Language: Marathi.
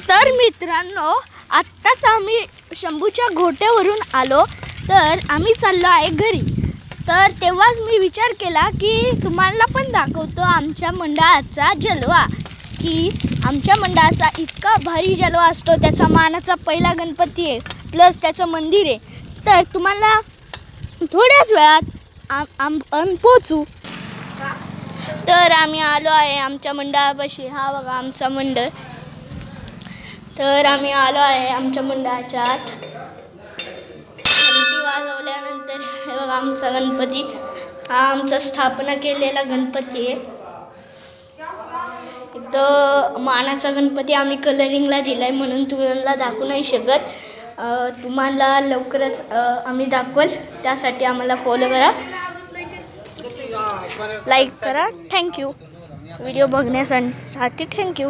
तर मित्रांनो, आत्ताच आम्ही शंभूच्या घोट्यावरून आलो, तर आम्ही चाललो आहे घरी. तर तेव्हाच मी विचार केला की तुम्हाला पण दाखवतो आमच्या मंडळाचा जलवा, की आमच्या मंडळाचा इतका भारी जलवा असतो. त्याचा मानाचा पहिला गणपती आहे, प्लस त्याचं मंदिर आहे. तर तुम्हाला थोड्याच वेळात आम्ही पोचू. तर आम्ही आलो आहे आमच्या मंडळापाशी. हा बघा आमचा मंडळ. तर आम्ही आलो आहे आमच्या मंडळाच्या आत. घंटी वाजवल्यानंतर हे बघा आमचा गणपती. हा आमचा स्थापना केलेला गणपती आहे. इथं मानाचा गणपती आम्ही कलरिंगला दिला आहे, म्हणून तुम्हाला दाखवू नाही शकत. तुम्हाला लवकरच आम्ही दाखवल. त्यासाठी आम्हाला फॉलो करा, लाईक करा. थँक्यू व्हिडिओ बघण्यासाठी. थँक्यू.